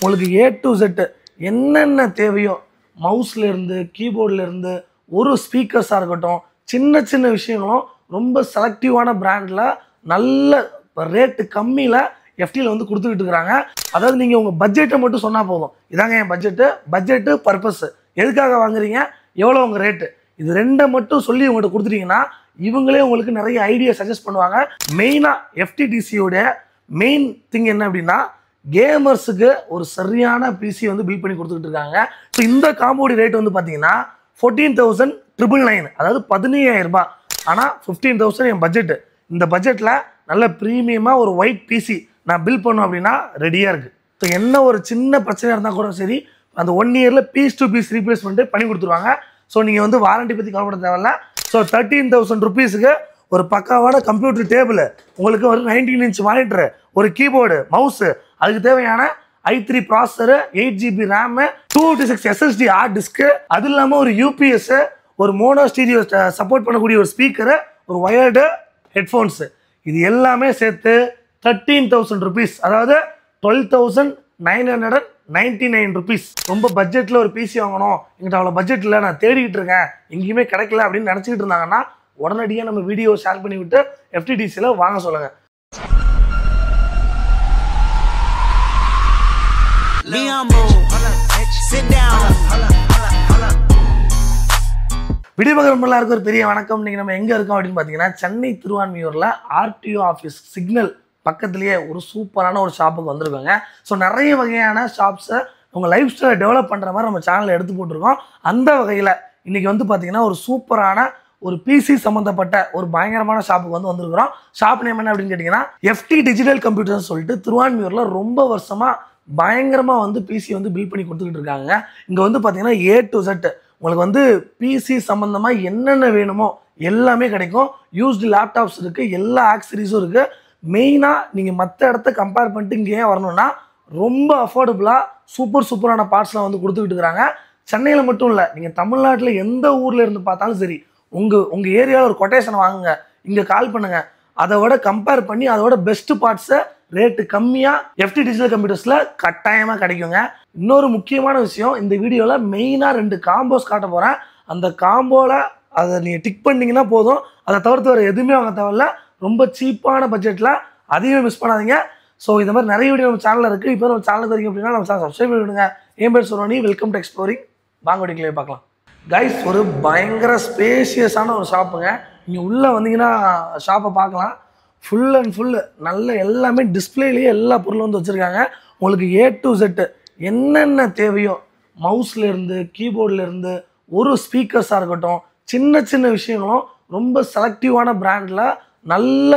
உங்களுக்கு A to Z என்னென்ன தேவையோ மவுஸ்லேருந்து கீபோர்ட்லேருந்து ஒரு ஸ்பீக்கர்ஸாக இருக்கட்டும், சின்ன சின்ன விஷயங்களும் ரொம்ப செலக்டிவான பிராண்டில் நல்ல ரேட்டு கம்மியில் எஃப்டியில் வந்து கொடுத்துக்கிட்டு இருக்கிறாங்க. அதாவது நீங்கள் உங்கள் பட்ஜெட்டை மட்டும் சொன்னால் போதும். இதாங்க என் பட்ஜெட்டு பர்பஸ், எதுக்காக வாங்குறீங்க, எவ்வளோ உங்கள் ரேட்டு, இது ரெண்டை மட்டும் சொல்லி உங்கள்கிட்ட கொடுத்துட்டீங்கன்னா இவங்களே உங்களுக்கு நிறைய ஐடியா சஜஸ்ட் பண்ணுவாங்க. மெயினாக எஃப்டிடிசியோட மெயின் திங் என்ன அப்படின்னா, கேமர்ஸுக்கு ஒரு சரியான பிசி வந்து பில்ட் பண்ணி கொடுத்துக்கிட்டு இருக்காங்க. ஸோ இந்த காம்போடி ரேட் வந்து பார்த்தீங்கன்னா 14,999, அதாவது 15,000 ரூபாய். ஆனால் 15,000 என் பட்ஜெட்டு. இந்த பட்ஜெட்டில் நல்ல ப்ரீமியமாக ஒரு ஒயிட் பிசி நான் பில்ட் பண்ணோம் அப்படின்னா ரெடியாக இருக்குது. ஸோ என்ன ஒரு சின்ன பிரச்சனையாக இருந்தால் கூட சரி, அந்த 1 இயரில் பீஸ் டு பீஸ் ரீப்ளேஸ்மெண்ட்டு பண்ணி கொடுத்துருவாங்க. ஸோ நீங்கள் வந்து வாரண்டி பற்றி கவலைப்பட தேவையில்ல. ஸோ 13,000 ருபீஸுக்கு ஒரு பக்காவான கம்ப்யூட்டர் டேபிள், உங்களுக்கு ஒரு 19 இன்ச் மானிட்டரு, ஒரு கீபோர்டு, மவுஸு, அதுக்கு தேவையான i3 processor, 8GB RAM, 256 SSD hard disk, அது இல்லாமல் ஒரு யூபிஎஸ், ஒரு மோனோ ஸ்டீரியோ சப்போர்ட் பண்ணக்கூடிய ஒரு ஸ்பீக்கரு, ஒரு ஒயர்டு ஹெட்ஃபோன்ஸு, இது எல்லாமே சேர்த்து 13,000 ருபீஸ், அதாவது 12,999 ருபீஸ். ரொம்ப பட்ஜெட்டில் ஒரு பிசி வாங்கணும், எங்கிட்ட அவ்வளோ பட்ஜெட்டில் நான் தேடிக்கிட்டு இருக்கேன், எங்கேயுமே கிடைக்கல அப்படின்னு நினச்சிக்கிட்டு இருந்தாங்கன்னா உடனடியாக நம்ம வீடியோ ஷேர் பண்ணி விட்டு எஃப்டிடிசியில் வாங்க சொல்லுங்கள். விடிமகரம்பெல்லாம் ஒரு பெரிய வணக்கம். இன்னைக்கு நம்ம எங்கே இருக்கோம் அப்படின்னு பார்த்தீங்கன்னா, சென்னை திருவான்மியூரில் ஆர்டிஓ ஆஃபீஸ் சிக்னல் பக்கத்துலேயே ஒரு சூப்பரான ஒரு ஷாப்புக்கு வந்திருக்கோங்க. ஸோ நிறைய வகையான ஷாப்ஸை உங்கள் லைஃப் ஸ்டைலை டெவலப் பண்ணுற மாதிரி நம்ம சேனலில் எடுத்து போட்டிருக்கோம். அந்த வகையில் இன்றைக்கி வந்து பார்த்திங்கன்னா ஒரு சூப்பரான ஒரு பிசி சம்மந்தப்பட்ட ஒரு பயங்கரமான ஷாப்புக்கு வந்து வந்திருக்கிறோம். ஷாப் நேம் என்ன அப்படின்னு கேட்டிங்கன்னா, எஃப்டி டிஜிட்டல் கம்ப்யூட்டர்ஸ் சொல்லிட்டு திருவான்மியூரில் ரொம்ப வருஷமாக பயங்கரமாக வந்து பிசி வந்து பில்ட் பண்ணி கொடுத்துக்கிட்டு இருக்காங்க. இங்கே வந்து பார்த்திங்கன்னா A to Z உங்களுக்கு வந்து பிசி சம்மந்தமாக என்னென்ன வேணுமோ எல்லாமே கிடைக்கும். யூஸ்டு லேப்டாப்ஸ் இருக்குது, எல்லா ஆக்சரிஸும் இருக்குது. மெயினாக நீங்கள் மற்ற இடத்த கம்பேர் பண்ணிட்டு இங்கே ஏன் வரணும்னா, ரொம்ப அஃபோர்டபுளாக சூப்பரான பார்ட்ஸ்லாம் வந்து கொடுத்துக்கிட்டு இருக்கிறாங்க. சென்னையில் மட்டும் இல்லை, நீங்கள் தமிழ்நாட்டில் எந்த ஊரில் இருந்து பார்த்தாலும் சரி, உங்கள் ஏரியாவில் ஒரு கொட்டேஷனை வாங்குங்க, இங்கே கால் பண்ணுங்கள், அதோட கம்பேர் பண்ணி அதோட பெஸ்ட்டு பார்ட்ஸை ரேட்டு கம்மியாக எஃப்டி டிஜிட்டல் கம்ப்யூட்டர்ஸில் கட்டாயமாக கிடைக்குங்க. இன்னொரு முக்கியமான விஷயம், இந்த வீடியோவில் மெயினாக 2 காம்போஸ் காட்ட போகிறேன். அந்த காம்போவில் அதை நீங்கள் டிக் பண்ணிங்கன்னா போதும், அதை தவிர்த்து வேறு எதுவுமே வாங்க தேவையில்ல. ரொம்ப சீப்பான பட்ஜெட்டில், அதையும் மிஸ் பண்ணாதீங்க. ஸோ இந்த மாதிரி நிறைய வீடியோ நம்ம சேனலில் இருக்குது. இப்போ நம்ம சேனலுக்கு வரைக்கும் அப்படின்னா நம்ம சேனல் சப்ஸ்கிரைப் பண்ணி விடுங்க. என் பேர் சொல்லுவோம், வெல்கம் டு எக்ஸ்ப்ளோரிங். வாங்க வீடியோக்களே பார்க்கலாம். கைஸ், ஒரு பயங்கர ஸ்பேஷியஸான ஒரு ஷாப்புங்க. நீங்கள் உள்ளே வந்தீங்கன்னா ஷாப்பை பார்க்கலாம். ஃபுல் அண்ட் ஃபுல்லு நல்ல எல்லாமே டிஸ்பிளேலேயே எல்லா பொருளும் வந்து வச்சுருக்காங்க. உங்களுக்கு A to Z என்னென்ன தேவையோ மவுஸ்லேருந்து கீபோர்ட்லேருந்து ஒரு ஸ்பீக்கர்ஸாக இருக்கட்டும், சின்ன சின்ன விஷயங்களும் ரொம்ப செலக்டிவான பிராண்டில் நல்ல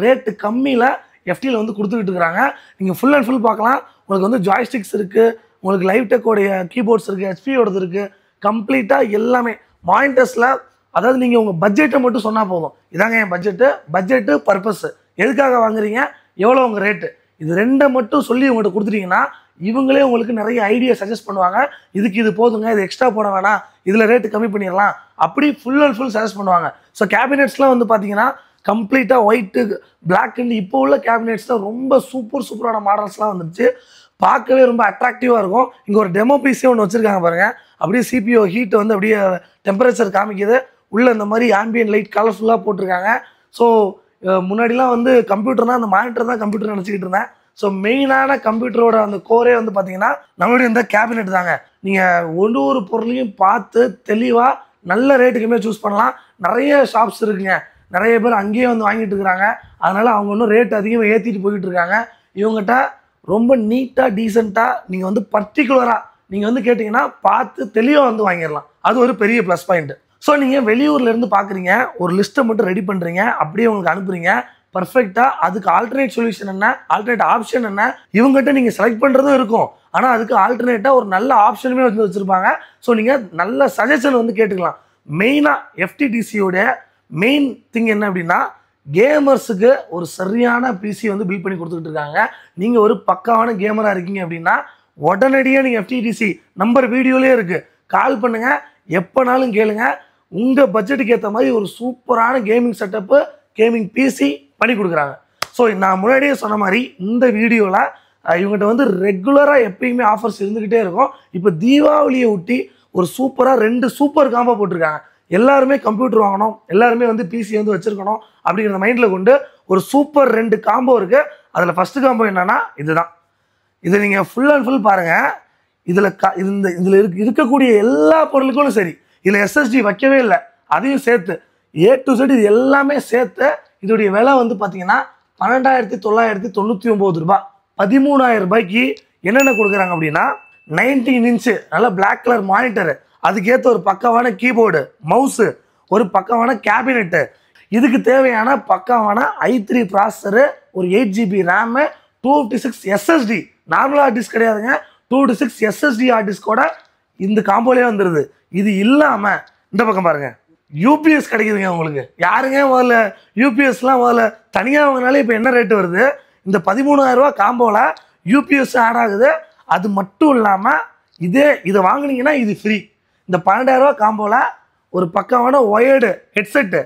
ரேட்டு கம்மியில் எஃப்டியில் வந்து கொடுத்துக்கிட்டு இருக்கிறாங்க. நீங்கள் ஃபுல் அண்ட் ஃபுல் பார்க்கலாம். உங்களுக்கு வந்து ஜாய்ஸ்டிக்ஸ் இருக்குது, உங்களுக்கு லைவ் டெக்கோடைய கீபோர்ட்ஸ் இருக்குது, ஹெச்பியோடது இருக்குது, கம்ப்ளீட்டாக எல்லாமே மானிட்டர்ஸில். அதாவது நீங்கள் உங்கள் பட்ஜெட்டை மட்டும் சொன்னால் போதும். இதாங்க என் பட்ஜெட்டு பர்பஸ், எதுக்காக வாங்குறீங்க, எவ்வளோ உங்கள் ரேட்டு, இது ரெண்டை மட்டும் சொல்லி உங்கள்கிட்ட கொடுத்துட்டீங்கன்னா இவங்களே உங்களுக்கு நிறைய ஐடியா சஜஸ்ட் பண்ணுவாங்க. இதுக்கு இது போதுங்க, இது எக்ஸ்ட்ரா போட வேணாம், இதில் ரேட்டு கம்மி பண்ணிடலாம், அப்படி ஃபுல் அண்ட் ஃபுல் சஜஸ்ட் பண்ணுவாங்க. ஸோ கேபினெட்ஸ்லாம் வந்து பார்த்தீங்கன்னா கம்ப்ளீட்டாக ஒயிட்டு பிளாக்னு இப்போ உள்ள கேபினெட்ஸில் ரொம்ப சூப்பரான மாடல்ஸ்லாம் வந்துடுச்சு. பார்க்கவே ரொம்ப அட்ராக்டிவாக இருக்கும். இங்கே ஒரு டெமோ பிசி ஒன்று வச்சுருக்காங்க பாருங்கள். அப்படியே சிபிஓ ஹீட் வந்து அப்படியே டெம்பரேச்சர் காமிக்குது. உள்ளே இந்த மாதிரி ஆம்பியன் லைட் கலர்ஃபுல்லாக போட்டிருக்காங்க. ஸோ முன்னாடிலாம் வந்து கம்ப்யூட்டர்னால் அந்த மானிட்டர் தான் கம்ப்யூட்டர் நினச்சிக்கிட்டு இருந்தேன். ஸோ மெயினான கம்ப்யூட்டரோட அந்த கோரே வந்து பார்த்தீங்கன்னா நம்மளுடைய இந்த கேபினெட் தாங்க. நீங்கள் ஒரு பொருளையும் பார்த்து தெளிவாக நல்ல ரேட்டுக்குமே சூஸ் பண்ணலாம். நிறைய ஷாப்ஸ் இருக்குங்க, நிறைய பேர் அங்கேயே வந்து வாங்கிட்டு இருக்கிறாங்க. அதனால் அவங்க இன்னும் ரேட் அதிகமாக ஏற்றிட்டு போய்கிட்டு இருக்காங்க. இவங்ககிட்ட ரொம்ப நீட்டாக டீசெண்டாக நீங்கள் வந்து பர்டிகுலராக நீங்கள் வந்து கேட்டிங்கன்னா பார்த்து தெளிவாக வந்து வாங்கிடலாம். அது ஒரு பெரிய ப்ளஸ் பாயிண்ட். ஸோ நீங்கள் வெளியூர்லேருந்து பார்க்குறீங்க, ஒரு லிஸ்ட்டை மட்டும் ரெடி பண்ணுறீங்க, அப்படியே உங்களுக்கு அனுப்புறீங்க பர்ஃபெக்டாக. அதுக்கு ஆல்டர்னேட் சொல்யூஷன் என்ன, ஆல்டர்னேட் ஆப்ஷன் என்ன, இவங்ககிட்ட நீங்கள் செலக்ட் பண்ணுறதும் இருக்கும். ஆனால் அதுக்கு ஆல்டர்னேட்டாக ஒரு நல்ல ஆப்ஷனுமே வந்து வச்சுருப்பாங்க. ஸோ நீங்கள் நல்ல சஜஷன் வந்து கேட்டுக்கலாம். மெயினாக எஃப்டிடிசியோட மெயின் திங் என்ன அப்படின்னா, கேமர்ஸுக்கு ஒரு சரியான பிசி வந்து பில்ட் பண்ணி கொடுத்துக்கிட்டு இருக்காங்க. நீங்கள் ஒரு பக்காவான கேமராக இருக்கீங்க அப்படின்னா உடனடியாக நீங்கள் எஃப்டிடிசி நம்பர் வீடியோலேயே இருக்குது, கால் பண்ணுங்கள், எப்போனாலும் கேளுங்க. உங்கள் பட்ஜெட்டுக்கு ஏற்ற மாதிரி ஒரு சூப்பரான கேமிங் செட்டப்பு, கேமிங் பிசி பண்ணி கொடுக்குறாங்க. ஸோ நான் முன்னாடியே சொன்ன மாதிரி இந்த வீடியோவில் இவங்ககிட்ட வந்து ரெகுலராக எப்பயுமே ஆஃபர்ஸ் இருந்துக்கிட்டே இருக்கும். இப்போ தீபாவளியை ஒட்டி ஒரு சூப்பராக 2 சூப்பர் காம்போ போட்டிருக்காங்க. எல்லாருமே கம்ப்யூட்டர் வாங்கணும், எல்லாருமே வந்து பிசி வந்து வச்சுருக்கணும் அப்படிங்கிற மைண்டில் கொண்டு ஒரு சூப்பர் 2 காம்போ இருக்குது. அதில் ஃபஸ்ட்டு காம்போ என்னென்னா இதுதான். இதை நீங்கள் ஃபுல் அண்ட் ஃபுல் பாருங்கள். இதில் இருக்கக்கூடிய எல்லா பொருளுக்கும் சரி, இதில் எஸ்எஸ்டி வைக்கவே இல்லை, அதையும் சேர்த்து A to Z இது எல்லாமே சேர்த்து இதோடைய விலை வந்து பார்த்தீங்கன்னா 12,999 ரூபாய். 13,000 ரூபாய்க்கு என்னென்ன கொடுக்குறாங்க அப்படின்னா 19 இன்ச்சு நல்ல பிளாக் கலர் மானிட்டரு, அதுக்கேற்ற ஒரு பக்கவான கீபோர்டு, மவுஸு, ஒரு பக்கவான கேபினெட்டு, இதுக்கு தேவையான பக்கவான i3 ப்ராசஸரு, ஒரு 8GB RAM, 256 SSD, normal hard disk கிடையாதுங்க, 256 SSD ஹார்ட் டிஸ்கோட இந்த காம்போலேயே வந்துடுது. இது இல்லாமல் இந்த பக்கம் பாருங்கள், யூபிஎஸ் கிடைக்குதுங்க உங்களுக்கு. யாருங்க முதல்ல யூபிஎஸ்லாம் முதல்ல தனியாக வாங்கினாலே இப்போ என்ன ரேட்டு வருது? இந்த 13,000 ரூபா காம்போவில் யூபிஎஸ் ஆட் ஆகுது. அது மட்டும் இல்லாமல் இதை வாங்கினீங்கன்னா இது ஃப்ரீ. இந்த 12,000 ரூபா காம்போவில் ஒரு பக்காவான ஒயர்டு ஹெட்செட்டு,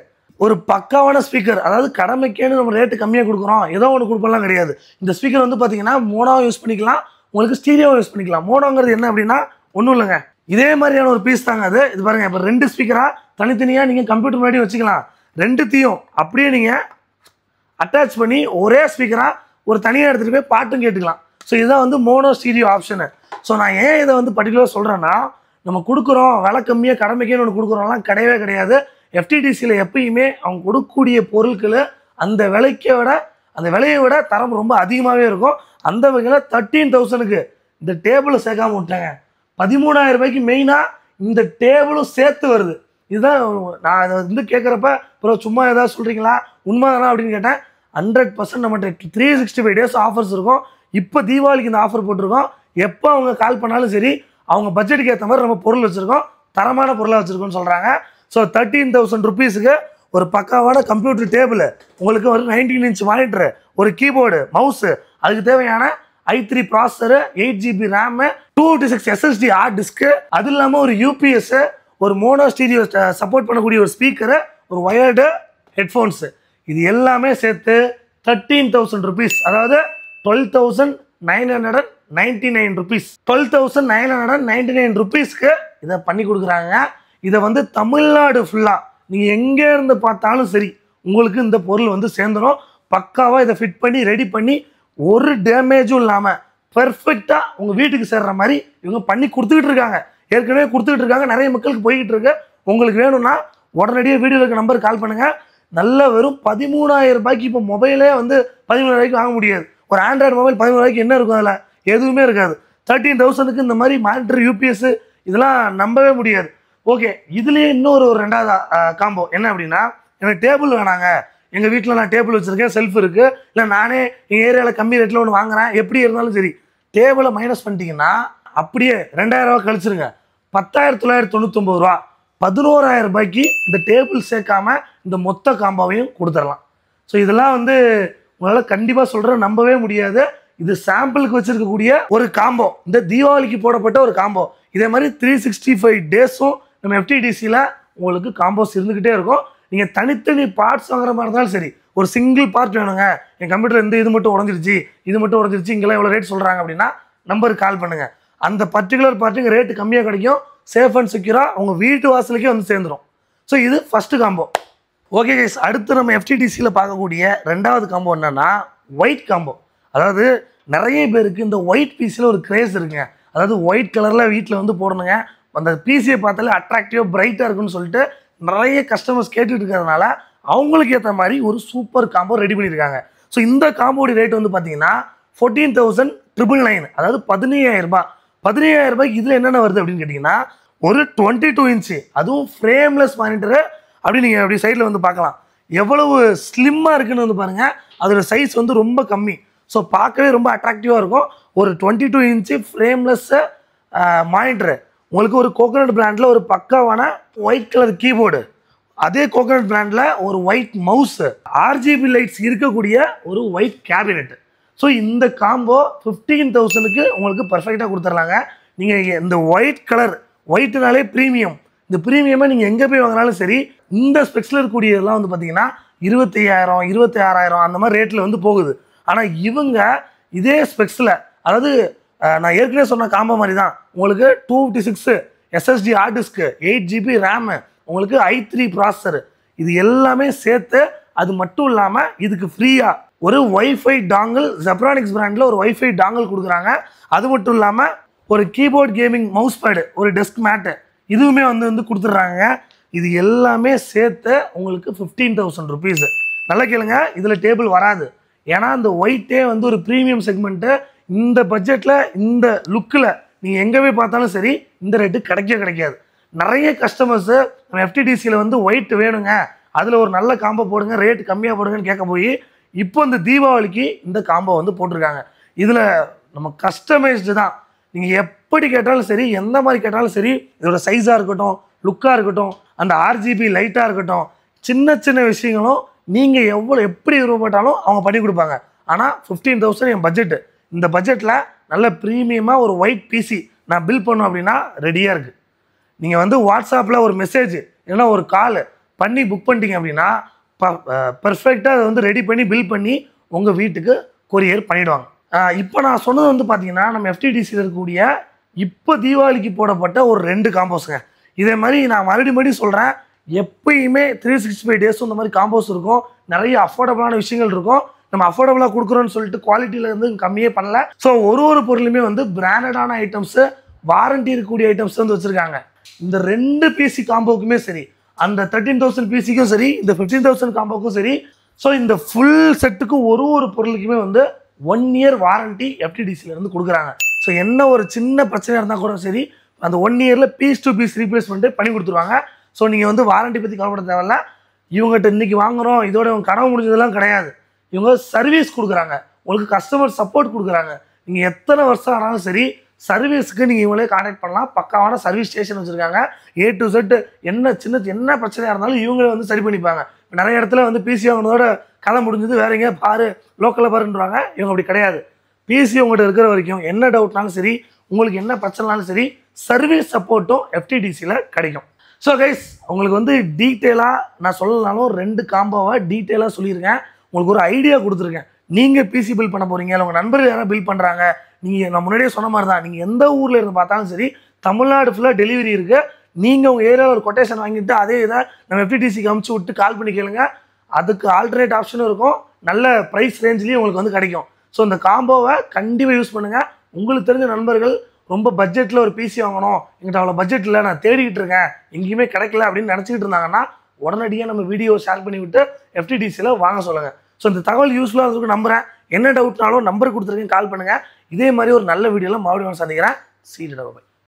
ஒரு பக்காவான ஸ்பீக்கர், அதாவது கடமைக்கேன்னு நம்ம ரேட்டு கம்மியாக கொடுக்குறோம், ஏதோ ஒன்று கொடுப்பலாம் கிடையாது. இந்த ஸ்பீக்கர் வந்து பார்த்தீங்கன்னா மோனோவும் யூஸ் பண்ணிக்கலாம், உங்களுக்கு ஸ்டீரியோவும் யூஸ் பண்ணிக்கலாம். மோனோங்கிறது என்ன அப்படின்னா ஒன்றும் இல்லைங்க, இதே மாதிரியான ஒரு பீஸ் தாங்க அது. இது பாருங்கள், இப்போ 2 ஸ்பீக்கராக தனித்தனியாக நீங்கள் கம்ப்யூட்டர் முன்னாடி வச்சுக்கலாம். 2த்தையும் அப்படியே நீங்கள் அட்டாச் பண்ணி ஒரே ஸ்பீக்கராக ஒரு தனியாக எடுத்துகிட்டு போய் பாட்டும் கேட்டுக்கலாம். ஸோ இதுதான் வந்து மோனோ ஸ்டீரியோ ஆப்ஷனு. ஸோ நான் ஏன் இதை வந்து பர்டிகுலராக சொல்கிறேன்னா, நம்ம கொடுக்குறோம் விலை கம்மியாக கடமைக்கேன்னு ஒன்று கொடுக்குறோம்லாம் கிடையவே கிடையாது. FTDCயில் எப்பயுமே அவங்க கொடுக்கக்கூடிய பொருட்கள் அந்த விலையை விட தரம் ரொம்ப அதிகமாகவே இருக்கும். அந்த வகையில் 13,000க்கு இந்த டேபிளை சேர்க்காம விட்டாங்க. 13,000 ரூபாய்க்கு மெயினாக இந்த டேபிளும் சேர்த்து வருது. இதுதான் நான் அதை வந்து கேட்குறப்ப அப்புறம் சும்மா ஏதாவது சொல்கிறீங்களா உண்மை தானே அப்படின்னு கேட்டேன். 100% நம்மகிட்ட 365 டேஸ் ஆஃபர்ஸ் இருக்கும். இப்போ தீபாவளிக்கு இந்த ஆஃபர் போட்டிருக்கோம். எப்போ அவங்க கால் பண்ணாலும் சரி, அவங்க பட்ஜெட்டுக்கு ஏற்ற மாதிரி நம்ம பொருள் வச்சுருக்கோம், தரமான பொருளாக வச்சுருக்கோம்னு சொல்கிறாங்க. ஸோ 13,000 ருபீஸுக்கு ஒரு பக்காவான கம்ப்யூட்டர் டேபிள், உங்களுக்கு ஒரு 19 இன்ச் மானிட்டரு, ஒரு கீபோர்டு, மவுஸு, அதுக்கு தேவையான i3 processor, 8GB RAM, 256 SSD hard disk, அது இல்லாமல் ஒரு யூபிஎஸ், ஒரு மோனோ ஸ்டீரியோ சப்போர்ட் பண்ணக்கூடிய ஒரு ஸ்பீக்கரு, ஒரு ஒயர்டு ஹெட்ஃபோன்ஸு, இது எல்லாமே சேர்த்து 13,000 ருபீஸ், அதாவது 12,999 ருபீஸ். 12,999 ருபீஸ்க்கு இதை பண்ணி கொடுக்குறாங்க. இதை வந்து தமிழ்நாடு ஃபுல்லாக நீங்கள் எங்கே இருந்து பார்த்தாலும் சரி உங்களுக்கு இந்த பொருள் வந்து சேர்ந்துடும். பக்காவாக இதை ஃபிட் பண்ணி ரெடி பண்ணி ஒரு டேமேஜும் இல்லாமல் பெர்ஃபெக்டாக உங்கள் வீட்டுக்கு சேர்ற மாதிரி இவங்க பண்ணி கொடுத்துக்கிட்டு இருக்காங்க. ஏற்கனவே கொடுத்துக்கிட்டு இருக்காங்க, நிறைய மக்களுக்கு போய்கிட்டு இருக்கு. உங்களுக்கு வேணும்னா உடனடியாக வீடியோவில் இருக்க நம்பருக்கு கால் பண்ணுங்கள். நல்ல வெறும் 13,000 ரூபாய்க்கு இப்போ மொபைலே வந்து 13,000 ரூபாய்க்கு வாங்க முடியாது. ஒரு ஆண்ட்ராய்டு மொபைல் 13,000 ரூபாய்க்கு என்ன இருக்கும்? அதில் எதுவுமே இருக்காது. 13,000க்கு இந்த மாதிரி மானிட்டர், யூபிஎஸ் இதெல்லாம் நம்பவே முடியாது. ஓகே, இதுலேயே இன்னொரு 2வது காம்போ என்ன அப்படின்னா, எனக்கு டேபிள் வேணாங்க, எங்கள் வீட்டில் நான் டேபிள் வச்சுருக்கேன், செல்ஃப் இருக்குது, இல்லை நானே எங்கள் ஏரியாவில் கம்மி ரேட்டில் ஒன்று வாங்குறேன், எப்படி இருந்தாலும் சரி டேபிளை மைனஸ் பண்ணிட்டீங்கன்னா அப்படியே 2,000 ரூபா கழிச்சிருங்க, 10,999 ரூபா. 11,000 ரூபாய்க்கு இந்த டேபிள் சேர்க்காம இந்த மொத்த காம்போவையும் கொடுத்துடலாம். ஸோ இதெல்லாம் வந்து உங்களால் கண்டிப்பாக சொல்கிறேன், நம்பவே முடியாது. இது சாம்பிளுக்கு வச்சுருக்கக்கூடிய ஒரு காம்போ, இந்த தீபாவளிக்கு போடப்பட்ட ஒரு காம்போ. இதே மாதிரி 365 டேஸும் நம்ம FTDCயில் உங்களுக்கு காம்போஸ் இருந்துக்கிட்டே இருக்கும். நீங்கள் தனித்தனி பார்ட்ஸ் வாங்குற மாதிரி இருந்தாலும் சரி, ஒரு சிங்கிள் பார்ட் வேணுங்க, என் கம்ப்யூட்டர் இது மட்டும் உடஞ்சிருச்சு, இங்கெல்லாம் எவ்வளோ ரேட் சொல்கிறாங்க அப்படின்னா நம்பருக்கு கால் பண்ணுங்கள். அந்த பர்டிகுலர் பார்ட்டுக்கு ரேட்டு கம்மியாக கிடைக்கும், சேஃப் அண்ட் செக்யூராக உங்கள் வீட்டு வாசலுக்கே வந்து சேர்ந்துடும். ஸோ இது ஃபஸ்ட்டு காம்போ. ஓகே கைஸ், அடுத்து நம்ம FTDCயில் பார்க்கக்கூடிய 2வது காம்போ என்னென்னா ஒயிட் காம்போ. அதாவது நிறைய பேருக்கு இந்த ஒயிட் பீஸில் ஒரு கிரேஸ் இருக்குங்க. அதாவது ஒயிட் கலரில் வீட்டில் வந்து போடணுங்க, அந்த பிசியை பார்த்தாலே அட்ராக்டிவாக பிரைட்டாக இருக்குன்னு சொல்லிட்டு நிறைய கஸ்டமர்ஸ் கேட்டுட்டு இருக்கிறதுனால அவங்களுக்கு ஏற்ற மாதிரி ஒரு சூப்பர் காம்போ ரெடி பண்ணியிருக்காங்க. ஸோ இந்த காம்போடைய ரேட் வந்து பார்த்தீங்கன்னா 14,999, அதாவது 15,000 ரூபாய். 15,000 ரூபாய்க்கு இதில் என்னென்ன வருது அப்படின்னு கேட்டிங்கன்னா, ஒரு 22 இன்ச்சு அதுவும் ஃப்ரேம்லெஸ் மானிட்டரு. அப்படி நீங்கள் அப்படி சைடில் வந்து பார்க்கலாம் எவ்வளவு ஸ்லிம்மாக இருக்குன்னு வந்து பாருங்கள். அதோட சைஸ் வந்து ரொம்ப கம்மி, ஸோ பார்க்கவே ரொம்ப அட்ராக்டிவாக இருக்கும். ஒரு 22 இன்ச்சு ஃப்ரேம்லெஸ்ஸு மானிட்டரு, உங்களுக்கு ஒரு கோகனட் பிராண்டில் ஒரு பக்காவான ஒயிட் கலர் கீபோர்டு, அதே கோகனட் பிராண்டில் ஒரு ஒயிட் மவுஸு, RGB லைட்ஸ் இருக்கக்கூடிய ஒரு ஒயிட் கேபினெட்டு. ஸோ இந்த காம்போ 15,000க்கு உங்களுக்கு பர்ஃபெக்டாக கொடுத்துர்லாங்க. நீங்கள் இந்த ஒயிட் கலர், ஒயிட்டுனாலே ப்ரீமியம், இந்த ப்ரீமியமாக நீங்கள் எங்கே போய் வாங்கினாலும் சரி, இந்த ஸ்பெக்ஸில் இருக்கக்கூடியதெல்லாம் வந்து பார்த்தீங்கன்னா 25,000 26,000 அந்த மாதிரி ரேட்டில் வந்து போகுது. ஆனால் இவங்க இதே ஸ்பெக்ஸில், அதாவது நான் ஏற்கனவே சொன்ன காம்போ மாதிரி தான். உங்களுக்கு 256 SSD hard disc, 8GB RAM, உங்களுக்கு i3 ப்ராசஸர், இது எல்லாமே சேர்த்து. அது மட்டும் இல்லாமல் இதுக்கு ஃப்ரீயாக ஒரு வைஃபை டாங்கிள், ஜெப்ரானிக்ஸ் பிராண்டில் ஒரு வைஃபை டாங்கிள் கொடுக்குறாங்க. அது மட்டும் இல்லாமல் ஒரு கீபோர்ட் கேமிங் மவுஸ் பேடு, ஒரு டெஸ்க் மேட்டு, இதுவுமே வந்து கொடுத்துட்றாங்க. இது எல்லாமே சேர்த்து உங்களுக்கு 15,000 rupees. நல்லா கேளுங்க, இதில் டேபிள் வராது. ஏன்னா இந்த ஒயிட்டே வந்து ஒரு ப்ரீமியம் செக்மெண்ட்டு. இந்த பட்ஜெட்டில் இந்த லுக்கில் நீங்கள் எங்கே போய் பார்த்தாலும் சரி இந்த ரேட்டு கிடைக்காது. நிறைய கஸ்டமர்ஸு நம்ம FTDCயில் வந்து ஒயிட் வேணுங்க, அதில் ஒரு நல்ல காம்போ போடுங்க, ரேட்டு கம்மியாக போடுங்கன்னு கேட்க போய் இப்போ இந்த தீபாவளிக்கு இந்த காம்போ வந்து போட்டிருக்காங்க. இதில் நம்ம கஸ்டமைஸ்டு தான். நீங்கள் எப்படி கேட்டாலும் சரி, எந்த மாதிரி கேட்டாலும் சரி, இதோட சைஸாக இருக்கட்டும், லுக்காக இருக்கட்டும், அந்த RGB லைட்டாக இருக்கட்டும், சின்ன சின்ன விஷயங்களும் நீங்கள் எப்படி விருப்பப்பட்டாலும் அவங்க பண்ணி கொடுப்பாங்க. ஆனால் 15,000 என் பட்ஜெட்டு. இந்த பட்ஜெட்டில் நல்ல ப்ரீமியமாக ஒரு ஒயிட் பிசி நான் பில் பண்ணோம் அப்படின்னா ரெடியாக இருக்குது. நீங்கள் வந்து வாட்ஸ்அப்பில் ஒரு மெசேஜ் இல்லைன்னா ஒரு கால் பண்ணி புக் பண்ணிட்டீங்க அப்படின்னா பர்ஃபெக்டாக அதை வந்து ரெடி பண்ணி பில் பண்ணி உங்கள் வீட்டுக்கு கொரியர் பண்ணிவிடுவாங்க. இப்போ நான் சொன்னது வந்து பார்த்தீங்கன்னா நம்ம FTDCயில் இருக்கக்கூடிய இப்போ தீபாவளிக்கு போடப்பட்ட ஒரு 2 காம்போஸுங்க. இதே மாதிரி நான் மறுபடியும் சொல்கிறேன், எப்பயுமே 365 டேஸும் இந்த மாதிரி காம்போஸ் இருக்கும். நிறைய அஃபோர்டபுளான விஷயங்கள் இருக்கும். நம்ம அஃபோர்டபுளாக கொடுக்குறோன்னு சொல்லிட்டு குவாலிட்டியில் இருந்து கம்மியே பண்ணல. ஸோ ஒரு பொருளுமே வந்து பிராண்டடான ஐட்டம்ஸு, வாரண்டி இருக்கக்கூடிய ஐட்டம்ஸ் வந்து வச்சுருக்காங்க. இந்த 2 பிசி காம்போக்குமே சரி, அந்த 13,000 பிசிக்கும் சரி, இந்த 15,000 காம்போக்கும் சரி. ஸோ இந்த ஃபுல் செட்டுக்கும் ஒரு பொருளுக்குமே வந்து 1 year வாரண்டி FTDCயில் இருந்து கொடுக்குறாங்க. ஸோ என்ன ஒரு சின்ன பிரச்சனையாக இருந்தால் கூட சரி, அந்த 1 yearல பீஸ் டு பீஸ் ரீப்ளேஸ்மெண்ட்டு பண்ணி கொடுத்துருவாங்க. ஸோ நீங்கள் வந்து வாரண்டி பற்றி கவலைப்பட தேவையில்ல. இவங்ககிட்ட இன்றைக்கி வாங்குகிறோம் இதோட இவங்க கனவு முடிஞ்சதெல்லாம் கிடையாது. இவங்க சர்வீஸ் கொடுக்குறாங்க, உங்களுக்கு கஸ்டமர் சப்போர்ட் கொடுக்குறாங்க. நீங்கள் எத்தனை வருஷம் ஆனாலும் சரி சர்வீஸுக்கு நீங்கள் இவங்களே கான்டாக்ட் பண்ணலாம். பக்காவான சர்வீஸ் ஸ்டேஷன் வச்சுருக்காங்க. A to Z என்ன பிரச்சனையாக இருந்தாலும் இவங்களே வந்து சரி பண்ணிப்பாங்க. நிறைய இடத்துல வந்து பிசி வாங்கினதோட கதை முடிஞ்சது, வேற எங்கேயா பாரு, லோக்கலில் பாருன்றாங்க. இவங்க அப்படி கிடையாது. பிசி உங்கள்கிட்ட இருக்கிற வரைக்கும் என்ன டவுட்னாலும் சரி, உங்களுக்கு என்ன பிரச்சனைனாலும் சரி, சர்வீஸ் சப்போர்ட்டும் FTDCயில் கிடைக்கும். ஸோ கைஸ், உங்களுக்கு வந்து டீட்டெயிலாக நான் சொல்லலாலும் 2 காம்போவை டீட்டெயிலாக சொல்லியிருக்கேன். உங்களுக்கு ஒரு ஐடியா கொடுத்துருக்கேன். நீங்கள் பிசி பில் பண்ண போகிறீங்க, இல்லை உங்கள் நண்பர்கள் யாராவது பில் பண்ணுறாங்க, நீங்கள் நான் முன்னாடியே சொன்ன மாதிரி தான், நீங்கள் எந்த ஊரில் இருந்து பார்த்தாலும் சரி தமிழ்நாடு ஃபுல்லாக டெலிவரி இருக்குது. நீங்கள் உங்கள் ஏரியாவில் ஒரு கொட்டேஷன் வாங்கிட்டு அதே இதை நம்ம FTDCக்கு அமுச்சு விட்டு கால் பண்ணி கேளுங்க. அதுக்கு ஆல்டர்னேட் ஆப்ஷனும் இருக்கும். நல்ல ப்ரைஸ் ரேஞ்ச்லேயும் உங்களுக்கு வந்து கிடைக்கும். ஸோ இந்த காம்போவை கண்டிப்பாக யூஸ் பண்ணுங்கள். உங்களுக்கு தெரிஞ்ச நண்பர்கள் ரொம்ப பட்ஜெட்டில் ஒரு பிசி வாங்கணும், எங்கிட்ட அவ்வளோ பட்ஜெட்டில் நான் தேடிக்கிட்டு இருக்கேன், எங்கேயுமே கிடைக்கல அப்படின்னு நினச்சிக்கிட்டு இருந்தாங்கன்னா உடனடியாக நம்ம வீடியோ ஷேர் பண்ணி விட்டு FTDCயில் வாங்க சொல்லுங்கள். ஸோ இந்த தகவல் யூஸ்ஃபுல்லாக இருக்கும் நம்புகிறேன். என்ன டவுட்னாலும் நம்பர் கொடுத்துருக்கேன், கால் பண்ணுங்கள். இதே மாதிரி ஒரு நல்ல வீடியோவில் மறுபடியும் சந்திக்கிறேன். See you by.